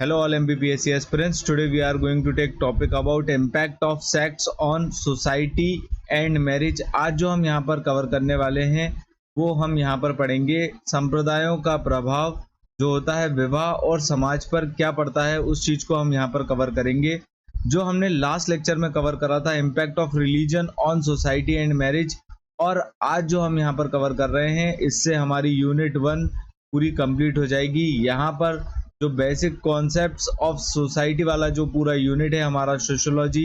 Hello all MBBSC aspirants. Today we are going to take topic about impact of sex on society and marriage. आज जो हम यहाँ पर cover करने वाले हैं वो हम यहाँ पर पढ़ेंगे संप्रदायों का प्रभाव जो होता है विवाह और समाज पर क्या पड़ता है, उस चीज़ को हम यहाँ पर कवर करेंगे। जो हमने लास्ट लेक्चर में कवर करा था impact of religion on society and marriage, और आज जो हम यहाँ पर कवर कर रहे हैं इससे हमारी यूनिट 1 पूरी कंप्लीट हो जाएगी। यहाँ पर जो बेसिक कॉन्सेप्ट्स ऑफ सोसाइटी वाला जो पूरा यूनिट है हमारा sociology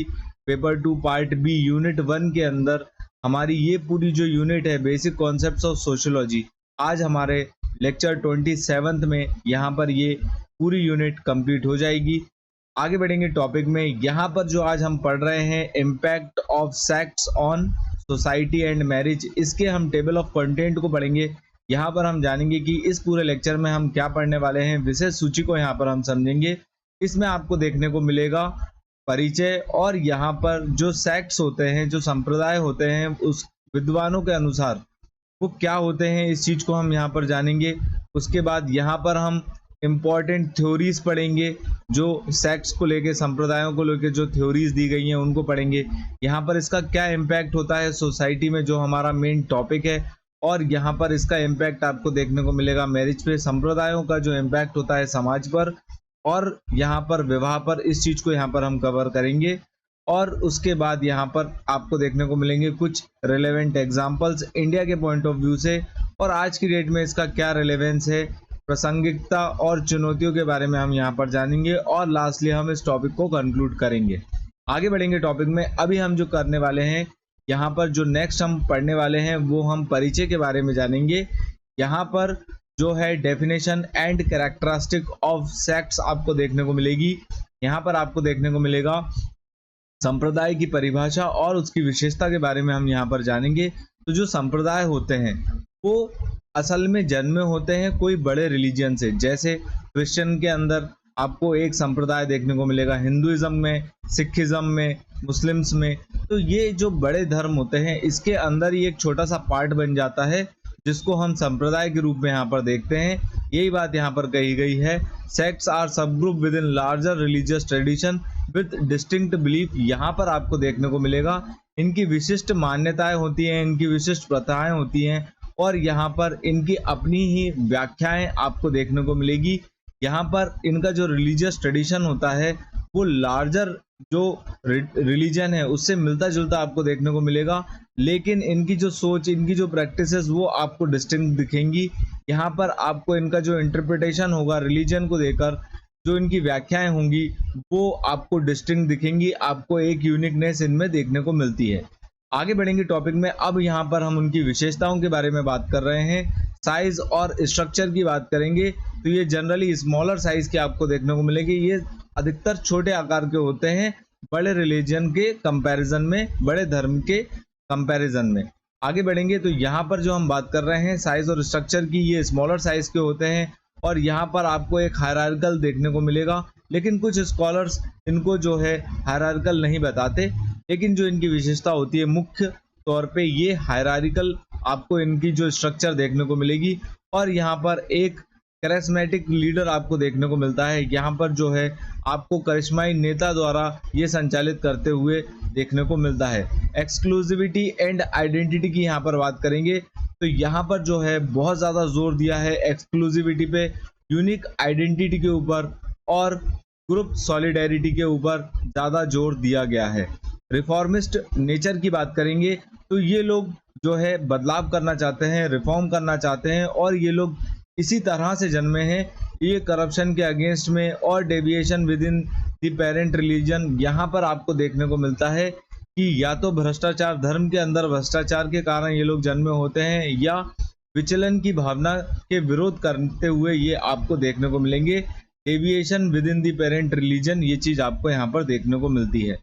paper 2 part b unit 1 के अंदर हमारी ये पूरी जो यूनिट है बेसिक कॉन्सेप्ट्स ऑफ सोशियोलॉजी, आज हमारे लेक्चर 27 में यहाँ पर ये पूरी यूनिट कंप्लीट हो जाएगी। आगे बढ़ेंगे टॉपिक में। यहाँ पर जो आज हम पढ़ रहे हैं impact of sex on society and marriage, इसके हम टेबल ऑफ कंटेंट को पढ़ेंगे। यहाँ पर हम जानेंगे कि इस पूरे लेक्चर में हम क्या पढ़ने वाले हैं, विशेष सूची को यहाँ पर हम समझेंगे। इसमें आपको देखने को मिलेगा परिचय, और यहाँ पर जो सेक्ट्स होते हैं, जो संप्रदाय होते हैं, उस विद्वानों के अनुसार वो क्या होते हैं, इस चीज़ को हम यहाँ पर जानेंगे। उसके बाद यहाँ पर हम इम्पॉर्टेंट थ्योरीज पढ़ेंगे, जो सेक्ट्स को लेके, संप्रदायों को लेके जो थ्योरीज दी गई हैं उनको पढ़ेंगे। यहाँ पर इसका क्या इम्पैक्ट होता है सोसाइटी में, जो हमारा मेन टॉपिक है, और यहाँ पर इसका इम्पैक्ट आपको देखने को मिलेगा मैरिज पे, संप्रदायों का जो इम्पैक्ट होता है समाज पर, और यहाँ पर विवाह पर। इस चीज़ को यहाँ पर हम कवर करेंगे। और उसके बाद यहाँ पर आपको देखने को मिलेंगे कुछ रिलेवेंट एग्जांपल्स इंडिया के पॉइंट ऑफ व्यू से, और आज की डेट में इसका क्या रिलेवेंस है, प्रासंगिकता और चुनौतियों के बारे में हम यहाँ पर जानेंगे। और लास्टली हम इस टॉपिक को कंक्लूड करेंगे। आगे बढ़ेंगे टॉपिक में। अभी हम जो करने वाले हैं, यहाँ पर जो नेक्स्ट हम पढ़ने वाले हैं वो हम परिचय के बारे में जानेंगे। यहाँ पर जो है definition and characteristic of sects आपको देखने को मिलेगी। यहाँ पर आपको देखने को मिलेगा संप्रदाय की परिभाषा और उसकी विशेषता के बारे में हम यहाँ पर जानेंगे। तो जो संप्रदाय होते हैं वो असल में जन्मे होते हैं कोई बड़े रिलीजन से, जैसे क्रिश्चियन के अंदर आपको एक संप्रदाय देखने को मिलेगा, हिंदुइज्म में, सिखिज्म में, मुस्लिम्स में। तो ये जो बड़े धर्म होते हैं इसके अंदर ही एक छोटा सा पार्ट बन जाता है जिसको हम संप्रदाय के रूप में यहाँ पर देखते हैं। यही बात यहाँ पर कही गई है। सेक्ट्स आर सब group with in larger religious tradition with distinct belief. यहाँ पर आपको देखने को मिलेगा इनकी विशिष्ट मान्यताएं होती हैं, इनकी विशिष्ट प्रथाएं होती हैं, और यहाँ पर इनकी अपनी ही व्याख्याएं आपको देखने को मिलेगी। यहाँ पर इनका जो रिलीजियस ट्रेडिशन होता है वो लार्जर जो रिलीजन है उससे मिलता जुलता आपको देखने को मिलेगा, लेकिन इनकी जो सोच, इनकी जो प्रैक्टिसेस वो आपको डिस्टिंक्ट दिखेंगी। यहाँ पर आपको इनका जो इंटरप्रिटेशन होगा रिलीजन को देकर, जो इनकी व्याख्याएं होंगी वो आपको डिस्टिंक्ट दिखेंगी, आपको एक यूनिकनेस इनमें देखने को मिलती है। आगे बढ़ेंगे टॉपिक में। अब यहाँ पर हम उनकी विशेषताओं के बारे में बात कर रहे हैं। साइज और स्ट्रक्चर की बात करेंगे तो ये जनरली स्मॉलर साइज के आपको देखने को मिलेंगे। ये अधिकतर छोटे आकार के होते हैं बड़े रिलीजन के कंपैरिजन में, बड़े धर्म के कंपैरिजन में। आगे बढ़ेंगे तो यहाँ पर जो हम बात कर रहे हैं साइज और स्ट्रक्चर की, ये स्मॉलर साइज के होते हैं, और यहाँ पर आपको एक हायरार्किकल देखने को मिलेगा, लेकिन कुछ स्कॉलर्स इनको जो है हायरार्किकल नहीं बताते, लेकिन जो इनकी विशेषता होती है मुख्य तौर पे ये हायरार्किकल आपको इनकी जो स्ट्रक्चर देखने को मिलेगी। और यहाँ पर एक करिश्मेटिक लीडर आपको देखने को मिलता है। यहाँ पर जो है आपको करिश्माई नेता द्वारा ये संचालित करते हुए देखने को मिलता है। एक्सक्लूसिविटी एंड आइडेंटिटी की यहाँ पर बात करेंगे तो यहाँ पर जो है बहुत ज़्यादा जोर दिया है एक्सक्लूसिविटी पे, यूनिक आइडेंटिटी के ऊपर और ग्रुप सॉलिडेरिटी के ऊपर ज़्यादा जोर दिया गया है। रिफॉर्मिस्ट नेचर की बात करेंगे तो ये लोग जो है बदलाव करना चाहते हैं, रिफॉर्म करना चाहते हैं, और ये लोग इसी तरह से जन्मे हैं। ये करप्शन के अगेंस्ट में और deviation with in the parent religion, यहाँ पर आपको देखने को मिलता है कि या तो भ्रष्टाचार, धर्म के अंदर भ्रष्टाचार के कारण ये लोग जन्मे होते हैं, या विचलन की भावना के विरोध करते हुए ये आपको देखने को मिलेंगे। Deviation with in the parent religion, ये चीज़ आपको यहाँ पर देखने को मिलती है।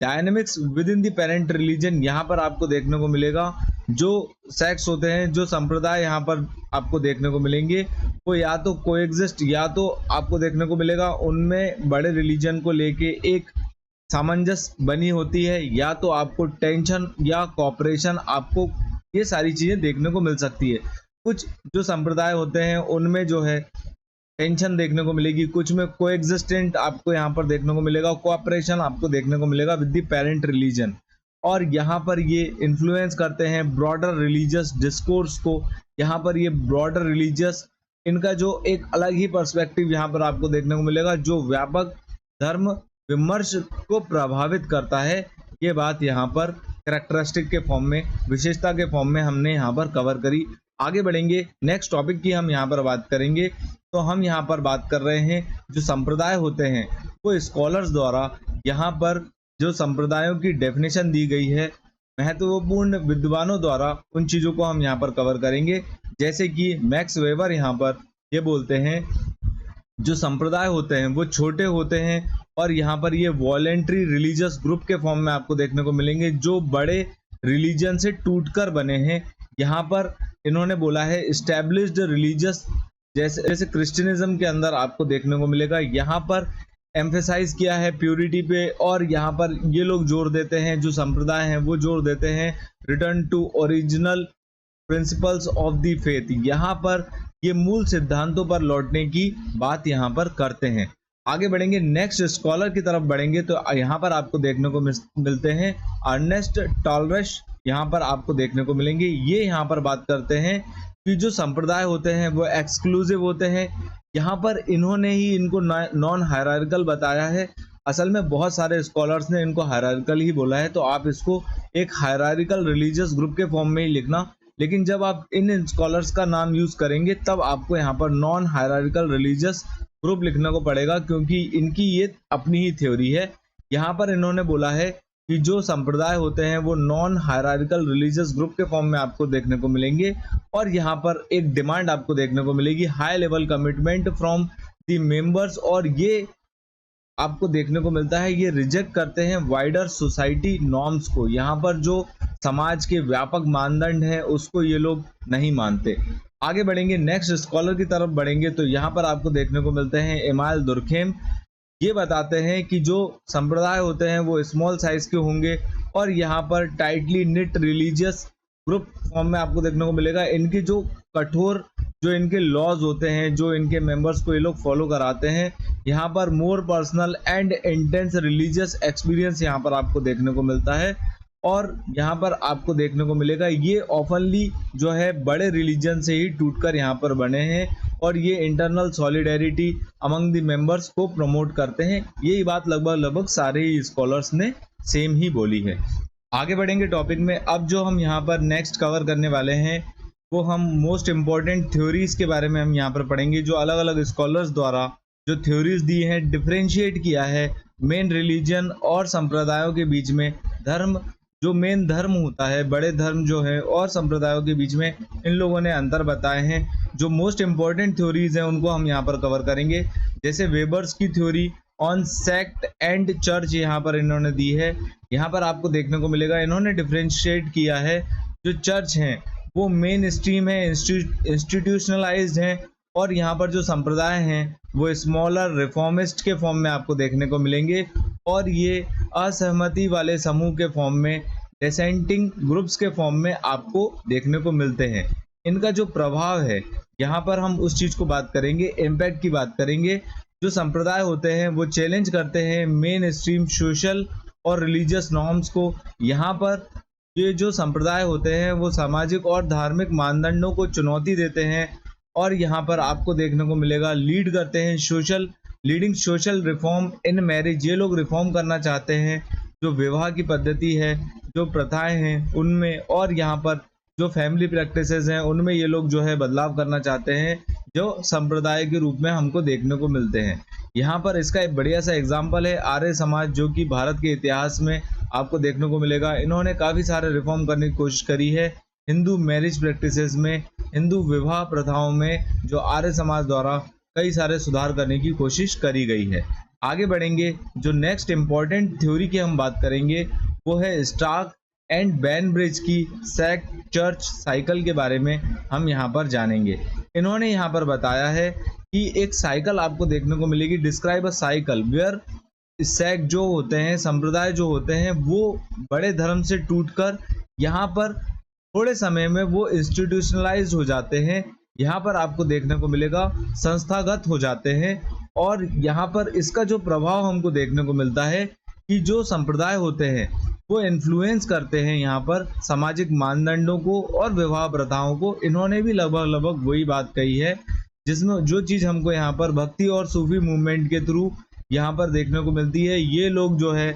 Dynamics with in the parent religion, यहाँ पर आपको देखने को मिलेगा जो सेक्स होते हैं, जो संप्रदाय यहाँ पर आपको देखने को मिलेंगे वो या तो कोएग्जिस्ट, या तो आपको देखने को मिलेगा उनमें बड़े रिलीजन को लेके एक सामंजस्य बनी होती है, या तो आपको टेंशन या कॉपरेशन, आपको ये सारी चीज़ें देखने को मिल सकती है। कुछ जो संप्रदाय होते हैं उनमें जो है टेंशन देखने को मिलेगी, कुछ में कोएग्जिस्टेंट आपको यहाँ पर देखने को मिलेगा, कोऑपरेशन आपको देखने को मिलेगा विद द पेरेंट रिलीजन। और यहाँ पर ये इन्फ्लुएंस करते हैं ब्रॉडर रिलीजियस डिस्कोर्स को। यहाँ पर ये ब्रॉडर रिलीजियस, इनका जो एक अलग ही पर्सपेक्टिव यहाँ पर आपको देखने को मिलेगा, जो व्यापक धर्म विमर्श को प्रभावित करता है। ये बात यहाँ पर कैरेक्टरिस्टिक के फॉर्म में, विशेषता के फॉर्म में हमने यहाँ पर कवर करी। आगे बढ़ेंगे, नेक्स्ट टॉपिक की हम यहाँ पर बात करेंगे। तो हम यहाँ पर बात कर रहे हैं जो संप्रदाय होते हैं, वो स्कॉलर्स द्वारा यहाँ पर जो संप्रदायों की डेफिनेशन दी गई है महत्वपूर्ण विद्वानों द्वारा, उन चीज़ों को हम यहाँ पर कवर करेंगे। जैसे कि मैक्स वेबर यहाँ पर ये बोलते हैं जो संप्रदाय होते हैं वो छोटे होते हैं और यहाँ पर ये वॉलेंट्री रिलीजियस ग्रुप के फॉर्म में आपको देखने को मिलेंगे जो बड़े रिलीजन से टूटकर बने हैं। यहाँ पर इन्होंने बोला है इस्टेब्लिश्ड रिलीजियस, जैसे जैसे क्रिश्चियनिज्म के अंदर आपको देखने को मिलेगा। यहाँ पर एम्फेसाइज किया है प्योरिटी पे, और यहाँ पर ये लोग जोर देते हैं, जो संप्रदाय हैं वो जोर देते हैं return to original principles of the faith. यहाँ पर ये मूल सिद्धांतों पर लौटने की बात यहाँ पर करते हैं। आगे बढ़ेंगे, नेक्स्ट स्कॉलर की तरफ बढ़ेंगे तो यहाँ पर आपको देखने को मिलते हैं अर्नेस्ट टॉलरश, यहाँ पर आपको देखने को मिलेंगे। ये यहाँ पर बात करते हैं कि जो संप्रदाय होते हैं वो एक्सक्लूसिव होते हैं। यहाँ पर इन्होंने ही इनको नॉन हायरार्किकल बताया है। असल में बहुत सारे स्कॉलर्स ने इनको हायरार्किकल ही बोला है, तो आप इसको एक हायरार्किकल रिलीजियस ग्रुप के फॉर्म में ही लिखना। लेकिन जब आप इन स्कॉलर्स का नाम यूज करेंगे तब आपको यहाँ पर नॉन हायरार्किकल रिलीजियस ग्रुप लिखने को पड़ेगा, क्योंकि इनकी ये अपनी ही थ्योरी है। यहाँ पर इन्होंने बोला है कि जो संप्रदाय होते हैं वो नॉन हायरार्किकल रिलीजियस ग्रुप के फॉर्म में आपको देखने को मिलेंगे। और यहाँ पर एक डिमांड आपको देखने को मिलेगी high level commitment from the members, और ये आपको देखने को मिलता है ये रिजेक्ट करते हैं वाइडर सोसाइटी नॉर्म्स को। यहाँ पर जो समाज के व्यापक मानदंड है उसको ये लोग नहीं मानते। आगे बढ़ेंगे, नेक्स्ट स्कॉलर की तरफ बढ़ेंगे तो यहाँ पर आपको देखने को मिलते हैं एमाइल दुर्खेम। ये बताते हैं कि जो संप्रदाय होते हैं वो स्मॉल साइज के होंगे और यहाँ पर tightly knit religious group form में आपको देखने को मिलेगा। इनकी जो कठोर जो इनके लॉज होते हैं, जो इनके मेंबर्स को ये लोग फॉलो कराते हैं, यहाँ पर more personal and intense religious experience यहाँ पर आपको देखने को मिलता है। और यहाँ पर आपको देखने को मिलेगा ये ऑफनली जो है बड़े रिलीजन से ही टूटकर यहाँ पर बने हैं, और ये internal solidarity among the members को प्रमोट करते हैं। यही बात लगभग सारे ही स्कॉलर्स ने सेम ही बोली है। आगे बढ़ेंगे टॉपिक में। अब जो हम यहाँ पर नेक्स्ट कवर करने वाले हैं वो हम मोस्ट इम्पॉर्टेंट थ्योरीज के बारे में हम यहाँ पर पढ़ेंगे, जो अलग अलग स्कॉलर्स द्वारा जो थ्योरीज दी हैं, डिफरेंशिएट किया है मेन रिलीजन और संप्रदायों के बीच में। धर्म जो मेन धर्म होता है, बड़े धर्म जो है, और संप्रदायों के बीच में इन लोगों ने अंतर बताए हैं। जो मोस्ट इम्पॉर्टेंट थ्योरीज हैं उनको हम यहाँ पर कवर करेंगे। जैसे वेबर्स की theory on sect and church यहाँ पर इन्होंने दी है। यहाँ पर आपको देखने को मिलेगा इन्होंने डिफरेंशिएट किया है जो चर्च हैं वो मेन स्ट्रीम है, इंस्टीट्यूशनलाइज्ड हैं, और यहाँ पर जो संप्रदाय हैं वो स्मॉलर रिफॉर्मिस्ट के फॉर्म में आपको देखने को मिलेंगे, और ये असहमति वाले समूह के फॉर्म में, डिसेंटिंग ग्रुप्स के फॉर्म में आपको देखने को मिलते हैं। इनका जो प्रभाव है यहाँ पर हम उस चीज़ को बात करेंगे, इम्पैक्ट की बात करेंगे। जो संप्रदाय होते हैं वो चैलेंज करते हैं मेन स्ट्रीम सोशल और रिलीजियस नॉर्म्स को। यहाँ पर ये जो संप्रदाय होते हैं वो सामाजिक और धार्मिक मानदंडों को चुनौती देते हैं, और यहाँ पर आपको देखने को मिलेगा लीड करते हैं leading social reform in marriage. ये लोग रिफॉर्म करना चाहते हैं जो विवाह की पद्धति है, जो प्रथाएं हैं उनमें, और यहाँ पर जो फैमिली प्रैक्टिसेस हैं उनमें ये लोग जो है बदलाव करना चाहते हैं, जो संप्रदाय के रूप में हमको देखने को मिलते हैं। यहाँ पर इसका एक बढ़िया सा एग्जाम्पल है आर्य समाज, जो कि भारत के इतिहास में आपको देखने को मिलेगा। इन्होंने काफ़ी सारे रिफॉर्म करने की कोशिश करी है हिंदू मैरिज प्रैक्टिसेस में, हिंदू विवाह प्रथाओं में, जो आर्य समाज द्वारा कई सारे सुधार करने की कोशिश करी गई है। आगे बढ़ेंगे, जो नेक्स्ट इम्पॉर्टेंट थ्योरी की हम बात करेंगे वो है स्टार्क एंड बैनब्रिज की सेक्ट चर्च साइकिल के बारे में हम यहाँ पर जानेंगे। इन्होंने यहाँ पर बताया है कि एक साइकिल आपको देखने को मिलेगी, describe a cycle where sect जो होते हैं, संप्रदाय जो होते हैं, वो बड़े धर्म से टूटकर यहाँ पर थोड़े समय में वो इंस्टीट्यूशनलाइज हो जाते हैं। यहाँ पर आपको देखने को मिलेगा संस्थागत हो जाते हैं। और यहाँ पर इसका जो प्रभाव हमको देखने को मिलता है कि जो संप्रदाय होते हैं वो इन्फ्लुएंस करते हैं यहाँ पर सामाजिक मानदंडों को और विवाह प्रथाओं को। इन्होंने भी लगभग लगभग वही बात कही है, जिसमें जो चीज़ हमको यहाँ पर भक्ति और सूफी मूवमेंट के थ्रू यहाँ पर देखने को मिलती है, ये लोग जो है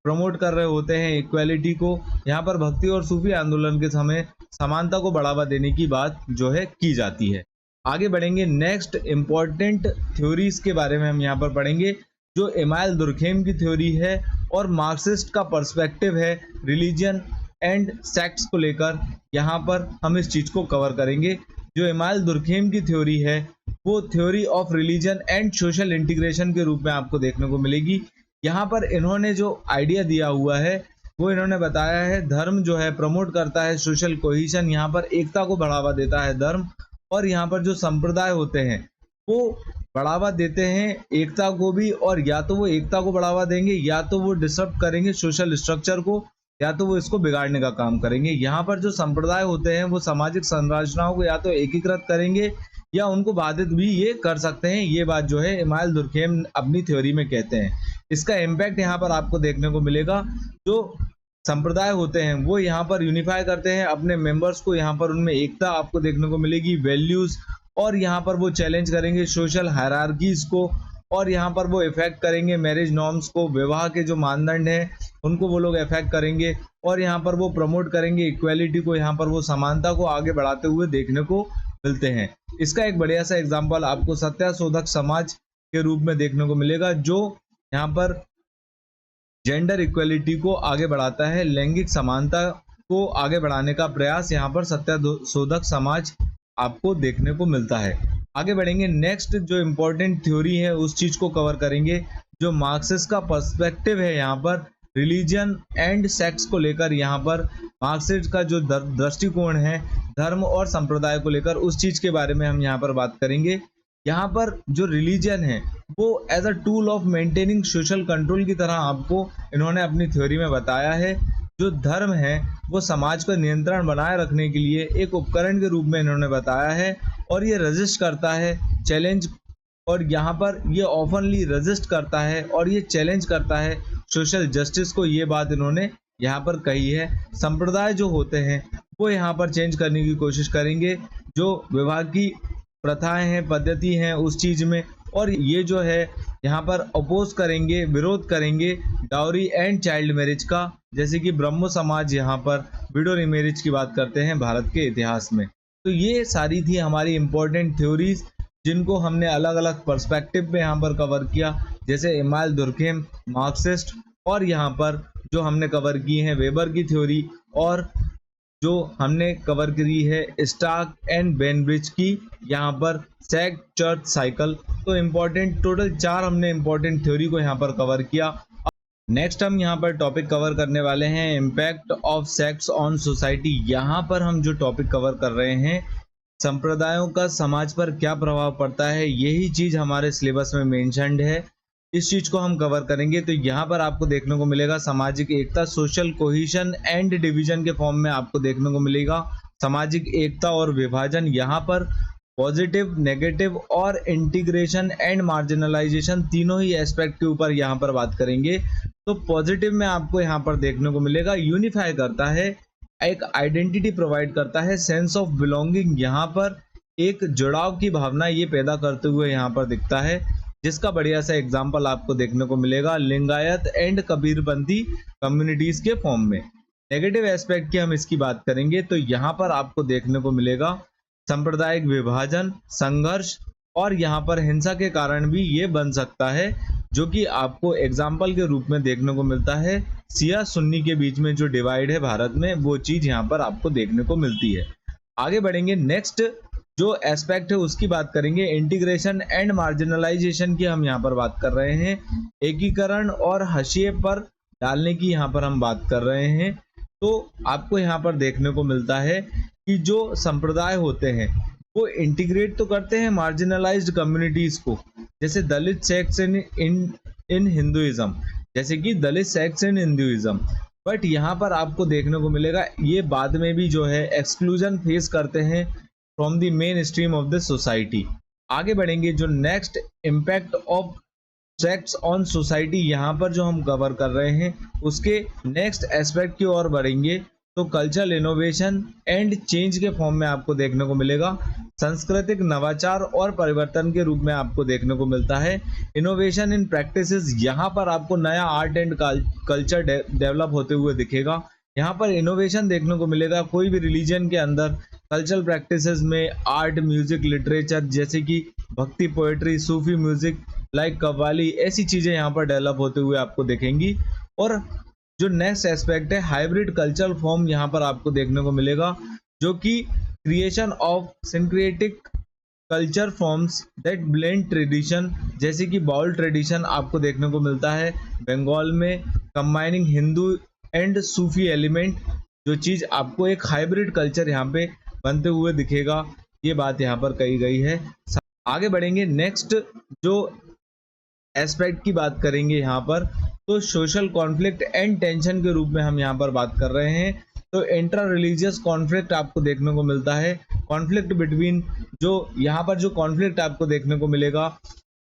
प्रमोट कर रहे होते हैं इक्वालिटी को। यहाँ पर भक्ति और सूफी आंदोलन के समय समानता को बढ़ावा देने की बात जो है की जाती है। आगे बढ़ेंगे, नेक्स्ट इम्पॉर्टेंट थ्योरीज के बारे में हम यहाँ पर पढ़ेंगे, जो इमाइल दुर्खेम की थ्योरी है और मार्क्सिस्ट का पर्सपेक्टिव है रिलीजन एंड सेक्स को लेकर। यहाँ पर हम इस चीज़ को कवर करेंगे। जो इमाइल दुर्खेम की थ्योरी है वो theory of religion and social integration के रूप में आपको देखने को मिलेगी। यहाँ पर इन्होंने जो आइडिया दिया हुआ है वो इन्होंने बताया है, धर्म जो है प्रमोट करता है सोशल कोहिशन, यहाँ पर एकता को बढ़ावा देता है धर्म। और यहाँ पर जो संप्रदाय होते हैं वो बढ़ावा देते हैं एकता को भी, और या तो वो एकता को बढ़ावा देंगे या तो वो डिस्टर्ब करेंगे सोशल स्ट्रक्चर को, या तो वो इसको बिगाड़ने का काम करेंगे। यहाँ पर जो संप्रदाय होते हैं वो सामाजिक संरचनाओं को या तो एकीकृत करेंगे या उनको बाधित भी ये कर सकते हैं। ये बात जो है इमाइल दुर्खेम अपनी थ्योरी में कहते हैं। इसका इम्पैक्ट यहाँ पर आपको देखने को मिलेगा। जो संप्रदाय होते हैं वो यहाँ पर यूनिफाई करते हैं अपने मेंबर्स को, यहाँ पर उनमें एकता आपको देखने को मिलेगी, वैल्यूज, और यहाँ पर वो चैलेंज करेंगे सोशल हायरार्कीज को, और यहाँ पर वो इफेक्ट करेंगे मैरिज नॉर्म्स को, विवाह के जो मानदंड हैं उनको वो लोग इफेक्ट करेंगे, और यहाँ पर वो प्रमोट करेंगे इक्वालिटी को, यहाँ पर वो समानता को आगे बढ़ाते हुए देखने को मिलते हैं। इसका एक बढ़िया सा एग्जाम्पल आपको सत्याशोधक समाज के रूप में देखने को मिलेगा, जो यहाँ पर जेंडर इक्वलिटी को आगे बढ़ाता है, लैंगिक समानता को आगे बढ़ाने का प्रयास यहाँ पर सत्याशोधक समाज आपको देखने को मिलता है। आगे बढ़ेंगे, नेक्स्ट जो इम्पोर्टेंट थ्योरी है उस चीज को कवर करेंगे, जो मार्क्सिस्ट का पर्सपेक्टिव है यहाँ पर रिलीजन एंड सेक्स को लेकर। यहाँ पर मार्क्सिस्ट का जो दृष्टिकोण है धर्म और संप्रदाय को लेकर, उस चीज के बारे में हम यहाँ पर बात करेंगे। यहाँ पर जो रिलीजन है वो as a tool of maintaining social control की तरह आपको इन्होंने अपनी थ्योरी में बताया है। जो धर्म है वो समाज का नियंत्रण बनाए रखने के लिए एक उपकरण के रूप में इन्होंने बताया है, और ये रेजिस्ट करता है चैलेंज, और यहाँ पर ये ऑफनली रेजिस्ट करता है और ये चैलेंज करता है सोशल जस्टिस को। ये बात इन्होंने यहाँ पर कही है। संप्रदाय जो होते हैं वो यहाँ पर चेंज करने की कोशिश करेंगे जो विवाह की प्रथाएं हैं, पद्धति हैं उस चीज में, और ये जो है यहाँ पर अपोज करेंगे, विरोध करेंगे डाउरी एंड चाइल्ड मैरिज का, जैसे कि ब्रह्मो समाज यहाँ पर विडो रिमैरिज की बात करते हैं भारत के इतिहास में। तो ये सारी थी हमारी इंपॉर्टेंट थ्योरीज, जिनको हमने अलग अलग पर्सपेक्टिव में यहाँ पर कवर किया, जैसे इमाइल दुर्खेम, मार्क्सिस्ट, और यहाँ पर जो हमने कवर की है वेबर की थ्योरी, और जो हमने कवर करी है स्टार्क एंड बेनब्रिज की यहाँ पर सेक्ट चर्च साइकिल। तो इम्पोर्टेंट टोटल 4 हमने इम्पोर्टेंट थ्योरी को यहाँ पर कवर किया। नेक्स्ट हम यहाँ पर टॉपिक कवर करने वाले हैं impact of sex on society. यहाँ पर हम जो टॉपिक कवर कर रहे हैं संप्रदायों का समाज पर क्या प्रभाव पड़ता है, यही चीज हमारे सिलेबस में मेंशन्ड है, इस चीज को हम कवर करेंगे। तो यहाँ पर आपको देखने को मिलेगा सामाजिक एकता, सोशल कोहिशन एंड डिवीजन के फॉर्म में आपको देखने को मिलेगा सामाजिक एकता और विभाजन। यहाँ पर पॉजिटिव, नेगेटिव और इंटीग्रेशन एंड मार्जिनलाइजेशन तीनों ही एस्पेक्ट के ऊपर यहाँ पर बात करेंगे। तो पॉजिटिव में आपको यहाँ पर देखने को मिलेगा यूनिफाई करता है, एक आइडेंटिटी प्रोवाइड करता है, सेंस ऑफ बिलोंगिंग, यहाँ पर एक जुड़ाव की भावना ये पैदा करते हुए यहाँ पर दिखता है, जिसका बढ़िया सा एग्जाम्पल आपको देखने को मिलेगा लिंगायत एंड कबीरपंथी कम्युनिटीज के फॉर्म में। नेगेटिव एस्पेक्ट की हम इसकी बात करेंगे तो यहाँ पर आपको देखने को मिलेगा सांप्रदायिक विभाजन, संघर्ष, और यहाँ पर हिंसा के कारण भी ये बन सकता है, जो कि आपको एग्जाम्पल के रूप में देखने को मिलता है शिया सुन्नी के बीच में जो डिवाइड है भारत में, वो चीज यहाँ पर आपको देखने को मिलती है। आगे बढ़ेंगे, नेक्स्ट जो एस्पेक्ट है उसकी बात करेंगे इंटीग्रेशन एंड मार्जिनलाइजेशन की हम यहाँ पर बात कर रहे हैं, एकीकरण और हाशिए पर डालने की यहाँ पर हम बात कर रहे हैं। तो आपको यहाँ पर देखने को मिलता है कि जो संप्रदाय होते हैं वो इंटीग्रेट तो करते हैं मार्जिनलाइज्ड कम्युनिटीज को, जैसे दलित सेक्ट्स इन हिंदुइज्म, जैसे कि दलित सेक्ट्स इन हिंदुइज्म, बट यहाँ पर आपको देखने को मिलेगा ये बाद में भी जो है एक्सक्लूजन फेस करते हैं from the main stream of the society. आगे बढ़ेंगे, जो next impact of sex on society यहाँ पर जो हम कवर कर रहे हैं उसके नेक्स्ट एस्पेक्ट की ओर बढ़ेंगे, तो कल्चरल इनोवेशन एंड चेंज के फॉर्म में आपको देखने को मिलेगा। सांस्कृतिक नवाचार और परिवर्तन के रूप में आपको देखने को मिलता है। इनोवेशन इन प्रैक्टिसेस, यहाँ पर आपको नया आर्ट एंड कल्चर डेवलप होते हुए दिखेगा। यहाँ पर इनोवेशन देखने को मिलेगा। कोई भी रिलीजन के अंदर कल्चरल प्रैक्टिसेस में आर्ट, म्यूजिक, लिटरेचर जैसे कि भक्ति, पोएट्री, सूफी म्यूजिक लाइक कव्वाली, ऐसी चीजें यहाँ पर डेवलप होते हुए आपको दिखेंगी। और जो नेक्स्ट एस्पेक्ट है हाइब्रिड कल्चरल फॉर्म, यहाँ पर आपको देखने को मिलेगा, जो कि creation of syncretic culture forms that blend tradition, जैसे कि बाउल ट्रेडिशन आपको देखने को मिलता है बंगाल में, combining Hindu and Sufi element, जो चीज आपको एक हाइब्रिड कल्चर यहाँ पे बनते हुए दिखेगा। ये बात यहाँ पर कही गई है। आगे बढ़ेंगे, नेक्स्ट जो एस्पेक्ट की बात करेंगे यहाँ पर, तो सोशल कॉन्फ्लिक्ट एंड टेंशन के रूप में हम यहाँ पर बात कर रहे हैं। तो इंटर रिलीजियस कॉन्फ्लिक्ट आपको देखने को मिलता है। कॉन्फ्लिक्ट बिटवीन, जो यहाँ पर जो कॉन्फ्लिक्ट आपको देखने को मिलेगा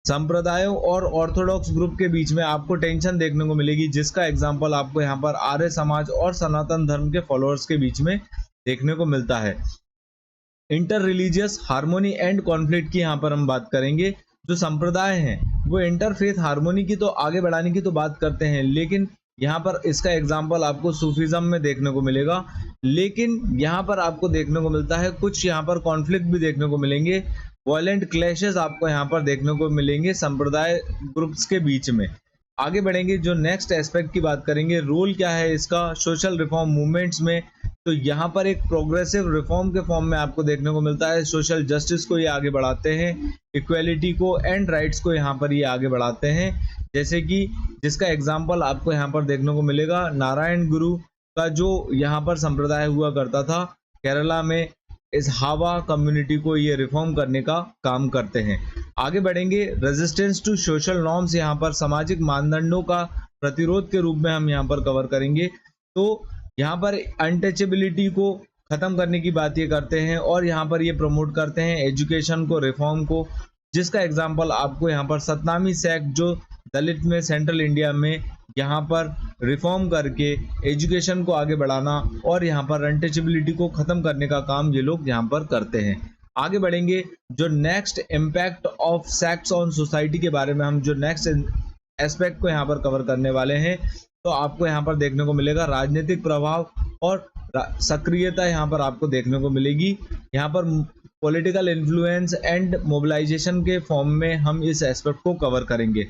संप्रदायों और ऑर्थोडॉक्स ग्रुप के बीच में आपको टेंशन देखने को मिलेगी, जिसका एग्जाम्पल आपको यहाँ पर आर्य समाज और सनातन धर्म के फॉलोअर्स के बीच में देखने को मिलता है। Inter religious harmony and conflict की यहाँ पर हम बात करेंगे। जो संप्रदाय हैं वो इंटरफेथ हार्मोनी की तो आगे बढ़ाने की तो बात करते हैं, लेकिन यहाँ पर इसका एग्जाम्पल आपको सूफीज्म में देखने को मिलेगा। लेकिन यहाँ पर आपको देखने को मिलता है कुछ यहाँ पर कॉन्फ्लिक्ट भी देखने को मिलेंगे, वायलेंट क्लैशेस आपको यहाँ पर देखने को मिलेंगे संप्रदाय ग्रुप्स के बीच में। आगे बढ़ेंगे, जो नेक्स्ट एस्पेक्ट की बात करेंगे, रोल क्या है इसका सोशल रिफॉर्म मूवमेंट्स में। तो यहाँ पर एक प्रोग्रेसिव रिफॉर्म के फॉर्म में आपको देखने को मिलता है। सोशल जस्टिस को ये आगे बढ़ाते हैं, इक्वेलिटी को एंड राइट्स को यहाँ पर ये आगे बढ़ाते हैं, जैसे कि जिसका एग्जाम्पल आपको यहाँ पर देखने को मिलेगा नारायण गुरु का जो यहाँ पर संप्रदाय हुआ करता था केरला में, इस हावा कम्युनिटी को ये रिफॉर्म करने का काम करते हैं। आगे बढ़ेंगे, रेजिस्टेंस टू सोशल नॉर्म्स, यहाँ पर सामाजिक मानदंडों का प्रतिरोध के रूप में हम यहाँ पर कवर करेंगे। तो यहाँ पर अनटचेबिलिटी को खत्म करने की बात ये करते हैं और यहाँ पर ये प्रमोट करते हैं एजुकेशन को, रिफॉर्म को, जिसका एग्जाम्पल आपको यहाँ पर सतनामी सेक्ट जो दलित में सेंट्रल इंडिया में यहाँ पर रिफॉर्म करके एजुकेशन को आगे बढ़ाना और यहाँ पर अनटचेबिलिटी को खत्म करने का काम ये लोग यहाँ पर करते हैं। आगे बढ़ेंगे, जो next impact of sex on society के बारे में हम जो नेक्स्ट एस्पेक्ट को यहाँ पर कवर करने वाले हैं, तो आपको यहाँ पर देखने को मिलेगा राजनीतिक प्रभाव और सक्रियता यहाँ पर आपको देखने को मिलेगी। यहाँ पर पॉलिटिकल इन्फ्लुएंस एंड मोबिलाइजेशन के फॉर्म में हम इस एस्पेक्ट को कवर करेंगे।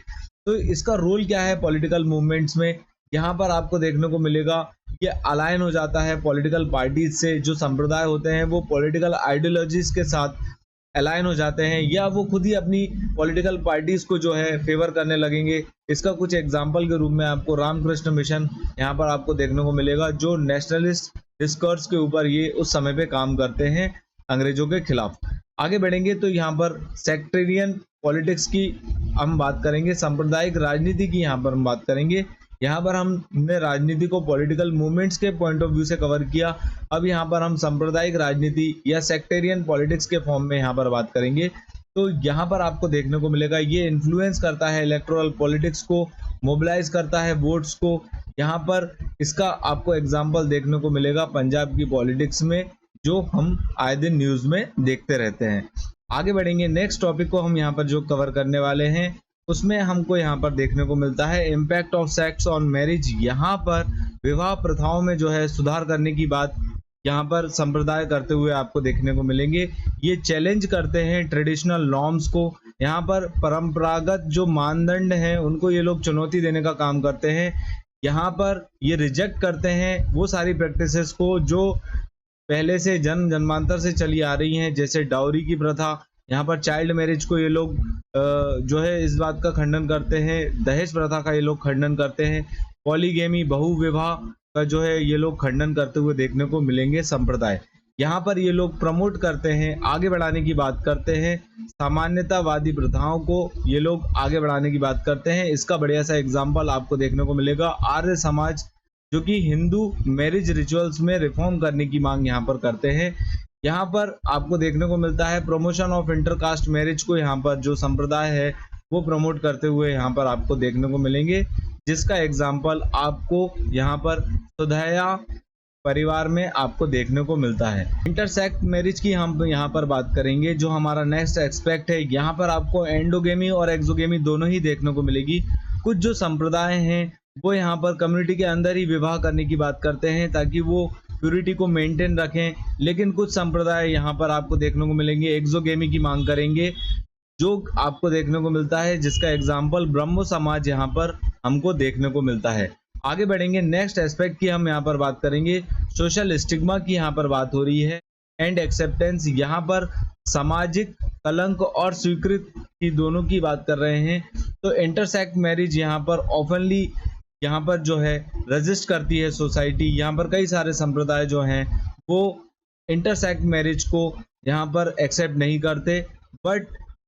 तो इसका रोल क्या है पॉलिटिकल मूवमेंट्स में, यहाँ पर आपको देखने को मिलेगा ये अलाइन हो जाता है पॉलिटिकल पार्टीज से। जो संप्रदाय होते हैं वो पॉलिटिकल आइडियोलॉजीज के साथ अलाइन हो जाते हैं या वो खुद ही अपनी पॉलिटिकल पार्टीज को जो है फेवर करने लगेंगे। इसका कुछ एग्जांपल के रूप में आपको रामकृष्ण मिशन यहाँ पर आपको देखने को मिलेगा, जो नेशनलिस्ट डिस्कोर्स के ऊपर ये उस समय पे काम करते हैं अंग्रेजों के खिलाफ। आगे बढ़ेंगे, तो यहाँ पर सेक्टेरियन पॉलिटिक्स की हम बात करेंगे, सांप्रदायिक राजनीति की यहाँ पर हम बात करेंगे। यहाँ पर हमने राजनीति को पॉलिटिकल मूवमेंट्स के पॉइंट ऑफ व्यू से कवर किया। अब यहाँ पर हम सांप्रदायिक राजनीति या सेक्टेरियन पॉलिटिक्स के फॉर्म में यहाँ पर बात करेंगे। तो यहाँ पर आपको देखने को मिलेगा ये इन्फ्लुएंस करता है इलेक्टोरल पॉलिटिक्स को, मोबिलाइज करता है वोट्स को। यहाँ पर इसका आपको एग्जाम्पल देखने को मिलेगा पंजाब की पॉलिटिक्स में, जो हम आए दिन न्यूज में देखते रहते हैं। आगे बढ़ेंगे, नेक्स्ट टॉपिक को हम यहाँ पर जो कवर करने वाले हैं उसमें हमको यहाँ पर देखने को मिलता है impact of sex on marriage. यहाँ पर विवाह प्रथाओं में जो है सुधार करने की बात यहाँ पर संप्रदाय करते हुए आपको देखने को मिलेंगे। ये चैलेंज करते हैं ट्रेडिशनल नॉर्म्स को, यहाँ पर परंपरागत जो मानदंड हैं उनको ये लोग चुनौती देने का काम करते हैं। यहाँ पर ये रिजेक्ट करते हैं वो सारी प्रैक्टिसेस को जो पहले से जन्म जन्मांतर से चली आ रही हैं, जैसे डाउरी की प्रथा। यहाँ पर चाइल्ड मैरिज को ये लोग जो है इस बात का खंडन करते हैं, दहेज प्रथा का ये लोग खंडन करते हैं, पॉलीगेमी बहु विवाह का जो है ये लोग खंडन करते हुए देखने को मिलेंगे संप्रदाय। यहाँ पर ये लोग प्रमोट करते हैं, आगे बढ़ाने की बात करते हैं, सामान्यतावादी प्रथाओं को ये लोग आगे बढ़ाने की बात करते हैं। इसका बढ़िया सा एग्जाम्पल आपको देखने को मिलेगा आर्य समाज, जो कि हिंदू मैरिज रिचुअल्स में रिफॉर्म करने की मांग यहाँ पर करते हैं। यहाँ पर आपको देखने को मिलता है प्रमोशन ऑफ इंटरकास्ट मैरिज को यहाँ पर जो संप्रदाय है वो प्रमोट करते हुए यहाँ पर आपको देखने को मिलेंगे, जिसका एग्जाम्पल आपको यहाँ पर सुधैया परिवार में आपको देखने को मिलता है। इंटरसेक्ट मैरिज की हम यहाँ पर बात करेंगे, जो हमारा नेक्स्ट एस्पेक्ट है। यहाँ पर आपको एंडोगेमी और एक्सोगेमी दोनों ही देखने को मिलेगी। कुछ जो संप्रदाय हैं वो यहाँ पर कम्युनिटी के अंदर ही विवाह करने की बात करते हैं ताकि वो प्यूरिटी को मेंटेन रखें, लेकिन कुछ संप्रदाय यहाँ पर आपको देखने को मिलेंगे एक्सोगेमी की मांग करेंगे, जो आपको देखने को मिलता है, जिसका एग्जाम्पल ब्रह्मो समाज यहाँ पर हमको देखने को मिलता है। आगे बढ़ेंगे, नेक्स्ट एस्पेक्ट की हम यहाँ पर बात करेंगे। सोशल स्टिग्मा की यहाँ पर बात हो रही है एंड एक्सेप्टेंस। यहाँ पर सामाजिक कलंक और स्वीकृति दोनों की बात कर रहे हैं। तो इंटरसेक्ट मैरिज यहाँ पर ऑफनली यहाँ पर जो है रजिस्ट करती है सोसाइटी। यहाँ पर कई सारे संप्रदाय जो हैं वो इंटरसेक्ट मैरिज को यहाँ पर एक्सेप्ट नहीं करते, बट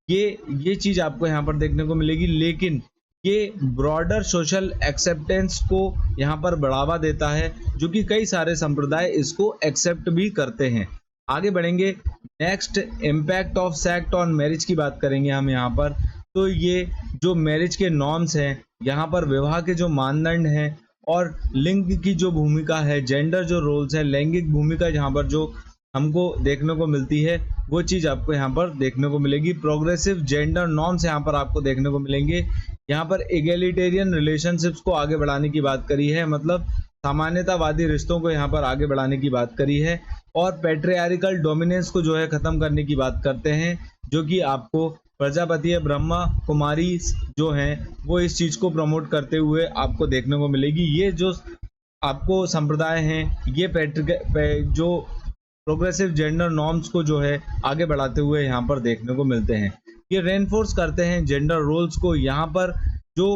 ये चीज़ आपको यहाँ पर देखने को मिलेगी, लेकिन ये ब्रॉडर सोशल एक्सेप्टेंस को यहाँ पर बढ़ावा देता है, जो कि कई सारे संप्रदाय इसको एक्सेप्ट भी करते हैं। आगे बढ़ेंगे, next impact of sect on marriage की बात करेंगे हम यहाँ पर। तो ये जो मैरिज के नॉर्म्स हैं, यहाँ पर विवाह के जो मानदंड हैं और लिंग की जो भूमिका है, जेंडर जो रोल्स है, लैंगिक भूमिका यहाँ पर जो हमको देखने को मिलती है, वो चीज़ आपको यहाँ पर देखने को मिलेगी। प्रोग्रेसिव जेंडर नॉर्म्स यहाँ पर आपको देखने को मिलेंगे। यहाँ पर एगेलिटेरियन रिलेशनशिप्स को आगे बढ़ाने की बात करी है, मतलब सामान्यतावादी रिश्तों को यहाँ पर आगे बढ़ाने की बात करी है, और पैट्रियार्कल डोमिनेंस को जो है ख़त्म करने की बात करते हैं, जो कि आपको प्रजापति ब्रह्मा कुमारी जो हैं वो इस चीज़ को प्रमोट करते हुए आपको देखने को मिलेगी। ये जो आपको संप्रदाय हैं ये जो प्रोग्रेसिव जेंडर नॉर्म्स को जो है आगे बढ़ाते हुए यहाँ पर देखने को मिलते हैं। ये रेनफोर्स करते हैं जेंडर रोल्स को। यहाँ पर जो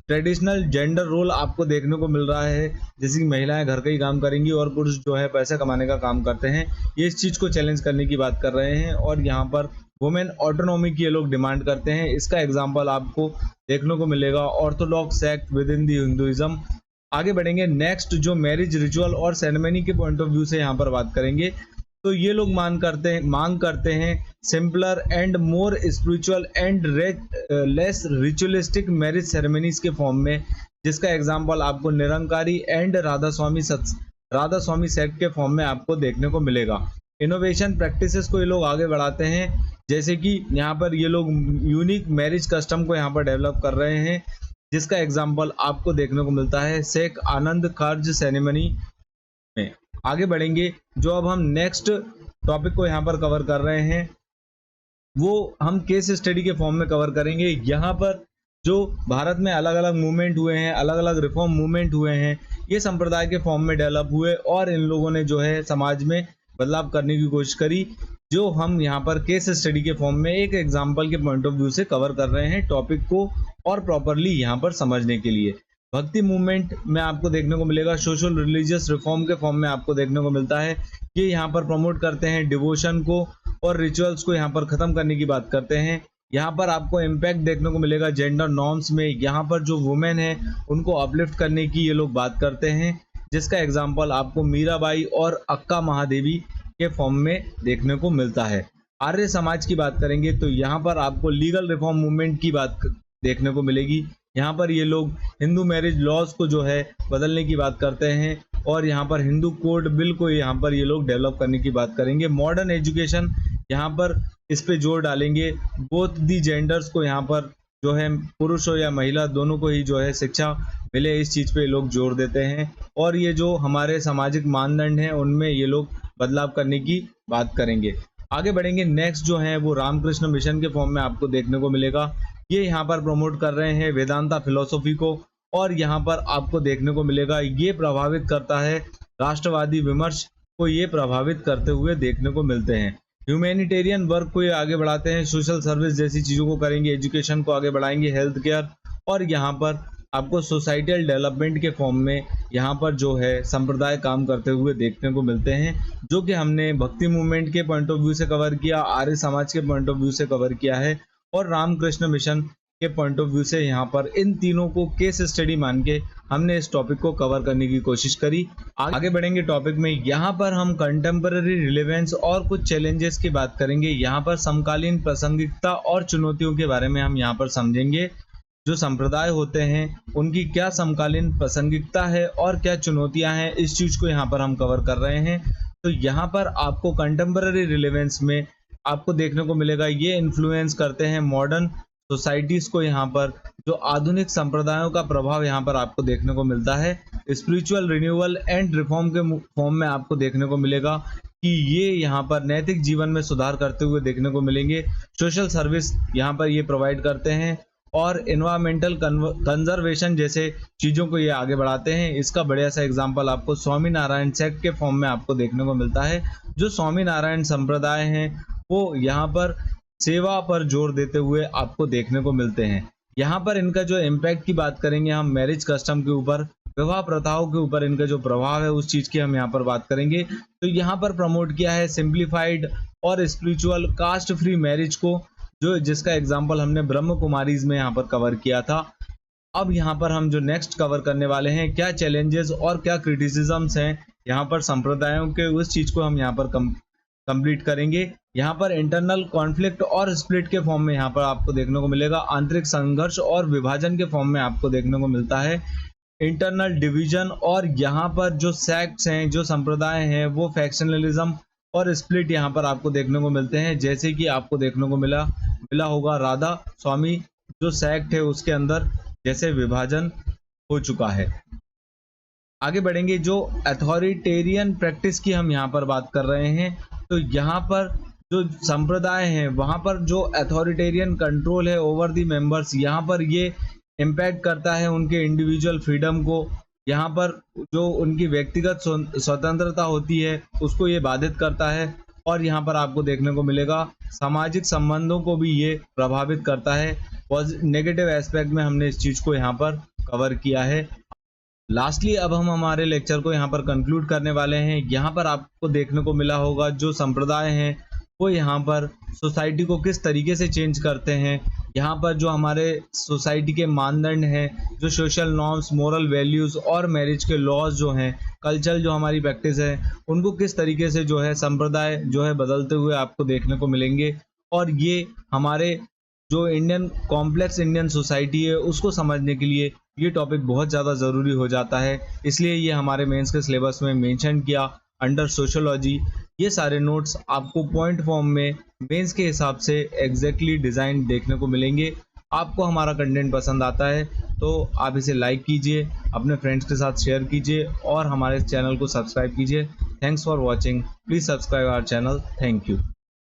ट्रेडिशनल जेंडर रोल आपको देखने को मिल रहा है, जैसे कि महिलाएं घर का ही काम करेंगी और पुरुष जो है पैसा कमाने का काम करते हैं, ये इस चीज़ को चैलेंज करने की बात कर रहे हैं और यहाँ पर वुमेन ऑटोनॉमी की ये लोग डिमांड करते हैं। इसका एग्जाम्पल आपको देखने को मिलेगा Orthodox sect with in the Hinduism. आगे बढ़ेंगे, नेक्स्ट जो मैरिज रिचुअल और सेरेमनी के पॉइंट ऑफ व्यू से यहाँ पर बात करेंगे। तो ये लोग मांग करते हैं simpler and more spiritual and less ritualistic marriage ceremonies के फॉर्म में, जिसका एग्जांपल आपको Nirankari and Radha Swami sect के फॉर्म में आपको देखने को मिलेगा। इनोवेशन प्रैक्टिसेस को ये लोग आगे बढ़ाते हैं, जैसे कि यहाँ पर ये लोग यूनिक मैरिज कस्टम को यहाँ पर डेवलप कर रहे हैं, जिसका एग्जाम्पल आपको देखने को मिलता है शेख आनंद खर्ज सेरेमनी में। आगे बढ़ेंगे, जो अब हम नेक्स्ट टॉपिक को यहाँ पर कवर कर रहे हैं वो हम केस स्टडी के फॉर्म में कवर करेंगे। यहाँ पर जो भारत में अलग अलग मूवमेंट हुए हैं, अलग अलग रिफॉर्म मूवमेंट हुए हैं, ये संप्रदाय के फॉर्म में डेवलप हुए और इन लोगों ने जो है समाज में बदलाव करने की कोशिश करी, जो हम यहाँ पर केस स्टडी के फॉर्म में एक एग्जाम्पल के पॉइंट ऑफ व्यू से कवर कर रहे हैं टॉपिक को और प्रॉपरली यहाँ पर समझने के लिए। भक्ति मूवमेंट में आपको देखने को मिलेगा सोशल रिलीजियस रिफॉर्म के फॉर्म में आपको देखने को मिलता है। ये यहाँ पर प्रमोट करते हैं डिवोशन को और रिचुअल्स को यहाँ पर ख़त्म करने की बात करते हैं। यहाँ पर आपको इम्पैक्ट देखने को मिलेगा जेंडर नॉर्म्स में। यहाँ पर जो वुमेन है उनको अपलिफ्ट करने की ये लोग बात करते हैं, जिसका एग्जाम्पल आपको मीराबाई और अक्का महादेवी के फॉर्म में देखने को मिलता है। आर्य समाज की बात करेंगे तो यहाँ पर आपको लीगल रिफॉर्म मूवमेंट की बात देखने को मिलेगी। यहाँ पर ये लोग हिंदू मैरिज लॉज को जो है बदलने की बात करते हैं और यहाँ पर हिंदू कोड बिल को यहाँ पर ये लोग डेवलप करने की बात करेंगे। मॉडर्न एजुकेशन यहाँ पर इस पे जोर डालेंगे। बोथ दी जेंडर्स को यहाँ पर जो है पुरुष हो या महिला दोनों को ही जो है शिक्षा मिले, इस चीज़ पे लोग जोर देते हैं और ये जो हमारे सामाजिक मानदंड हैं उनमें ये लोग बदलाव करने की बात करेंगे। आगे बढ़ेंगे, नेक्स्ट जो है वो रामकृष्ण मिशन के फॉर्म में आपको देखने को मिलेगा। ये यहाँ पर प्रमोट कर रहे हैं वेदांता फिलॉसफी को और यहाँ पर आपको देखने को मिलेगा ये प्रभावित करता है राष्ट्रवादी विमर्श को, ये प्रभावित करते हुए देखने को मिलते हैं। ह्यूमैनिटेरियन वर्क को ये आगे बढ़ाते हैं, सोशल सर्विस जैसी चीज़ों को करेंगे, एजुकेशन को आगे बढ़ाएंगे, हेल्थ केयर, और यहाँ पर आपको सोसाइटल डेवलपमेंट के फॉर्म में यहाँ पर जो है संप्रदाय काम करते हुए देखने को मिलते हैं, जो कि हमने भक्ति मूवमेंट के पॉइंट ऑफ व्यू से कवर किया, आर्य समाज के पॉइंट ऑफ व्यू से कवर किया है और रामकृष्ण मिशन के पॉइंट ऑफ व्यू से यहाँ पर इन तीनों को केस स्टडी मान के हमने इस टॉपिक को कवर करने की कोशिश करी। आगे बढ़ेंगे टॉपिक में। यहाँ पर हम कंटेम्पररी रिलेवेंस और कुछ चैलेंजेस की बात करेंगे। यहाँ पर समकालीन प्रासंगिकता और चुनौतियों के बारे में हम यहाँ पर समझेंगे। जो संप्रदाय होते हैं उनकी क्या समकालीन प्रासंगिकता है और क्या चुनौतियां हैं, इस चीज को यहाँ पर हम कवर कर रहे हैं। तो यहाँ पर आपको कंटेम्पररी रिलेवेंस में आपको देखने को मिलेगा ये इन्फ्लुएंस करते हैं मॉडर्न सोसाइटीज को। यहाँ पर जो आधुनिक संप्रदायों का प्रभाव यहाँ पर आपको देखने को मिलता है। स्पिरिचुअल रिन्यूअल एंड रिफॉर्म के फॉर्म में आपको देखने को मिलेगा कि ये यहाँ पर नैतिक जीवन में सुधार करते हुए देखने को मिलेंगे। सोशल सर्विस यहाँ पर ये प्रोवाइड करते हैं और एनवायरमेंटल कंजर्वेशन जैसे चीज़ों को ये आगे बढ़ाते हैं। इसका बढ़िया सा एग्जांपल आपको स्वामीनारायण सेक्ट के फॉर्म में आपको देखने को मिलता है। जो स्वामीनारायण संप्रदाय हैं वो यहाँ पर सेवा पर जोर देते हुए आपको देखने को मिलते हैं। यहाँ पर इनका जो इम्पैक्ट की बात करेंगे हम मैरिज कस्टम के ऊपर, विवाह प्रथाओं के ऊपर इनका जो प्रभाव है उस चीज़ की हम यहाँ पर बात करेंगे। तो यहाँ पर प्रमोट किया है सिंप्लीफाइड और स्पिरिचुअल कास्ट फ्री मैरिज को, जो जिसका एग्जाम्पल हमने ब्रह्म कुमारीज में यहाँ पर कवर किया था। अब यहाँ पर हम जो नेक्स्ट कवर करने वाले हैं क्या चैलेंजेस और क्या क्रिटिसिजम्स हैं यहाँ पर संप्रदायों के, उस चीज़ को हम यहाँ पर कंप्लीट करेंगे। यहाँ पर इंटरनल कॉन्फ्लिक्ट और स्प्लिट के फॉर्म में यहाँ पर आपको देखने को मिलेगा। आंतरिक संघर्ष और विभाजन के फॉर्म में आपको देखने को मिलता है इंटरनल डिवीजन। और यहाँ पर जो सेक्ट्स हैं, जो संप्रदाय हैं, वो फैक्शनलिज्म और स्प्लिट यहाँ पर आपको देखने को मिलते हैं। जैसे कि आपको देखने को मिला होगा राधा स्वामी जो सेक्ट है उसके अंदर जैसे विभाजन हो चुका है। आगे बढ़ेंगे। जो अथॉरिटेरियन प्रैक्टिस की हम यहाँ पर बात कर रहे हैं, तो यहाँ पर जो संप्रदाय हैं वहाँ पर जो अथॉरिटेरियन कंट्रोल है ओवर दी मेंबर्स, यहाँ पर ये इम्पैक्ट करता है उनके इंडिविजुअल फ्रीडम को। यहाँ पर जो उनकी व्यक्तिगत स्वतंत्रता होती है उसको ये बाधित करता है। और यहाँ पर आपको देखने को मिलेगा सामाजिक संबंधों को भी ये प्रभावित करता है। नेगेटिव एस्पेक्ट में हमने इस चीज़ को यहाँ पर कवर किया है। लास्टली अब हम हमारे लेक्चर को यहाँ पर कंक्लूड करने वाले हैं। यहाँ पर आपको देखने को मिला होगा जो संप्रदाय हैं वो यहाँ पर सोसाइटी को किस तरीके से चेंज करते हैं। यहाँ पर जो हमारे सोसाइटी के मानदंड हैं, जो सोशल नॉर्म्स, मोरल वैल्यूज़ और मैरिज के लॉज जो हैं, कल्चर जो हमारी प्रैक्टिस है, उनको किस तरीके से जो है संप्रदाय जो है बदलते हुए आपको देखने को मिलेंगे। और ये हमारे जो कॉम्प्लेक्स इंडियन सोसाइटी है उसको समझने के लिए ये टॉपिक बहुत ज़्यादा ज़रूरी हो जाता है। इसलिए ये हमारे मेंस के सिलेबस में मेंशन किया अंडर सोशोलॉजी। ये सारे नोट्स आपको पॉइंट फॉर्म में मेंस के हिसाब से एग्जैक्टली डिज़ाइन देखने को मिलेंगे। आपको हमारा कंटेंट पसंद आता है तो आप इसे लाइक कीजिए, अपने फ्रेंड्स के साथ शेयर कीजिए और हमारे चैनल को सब्सक्राइब कीजिए। Thanks for watching. Please subscribe our channel. Thank you.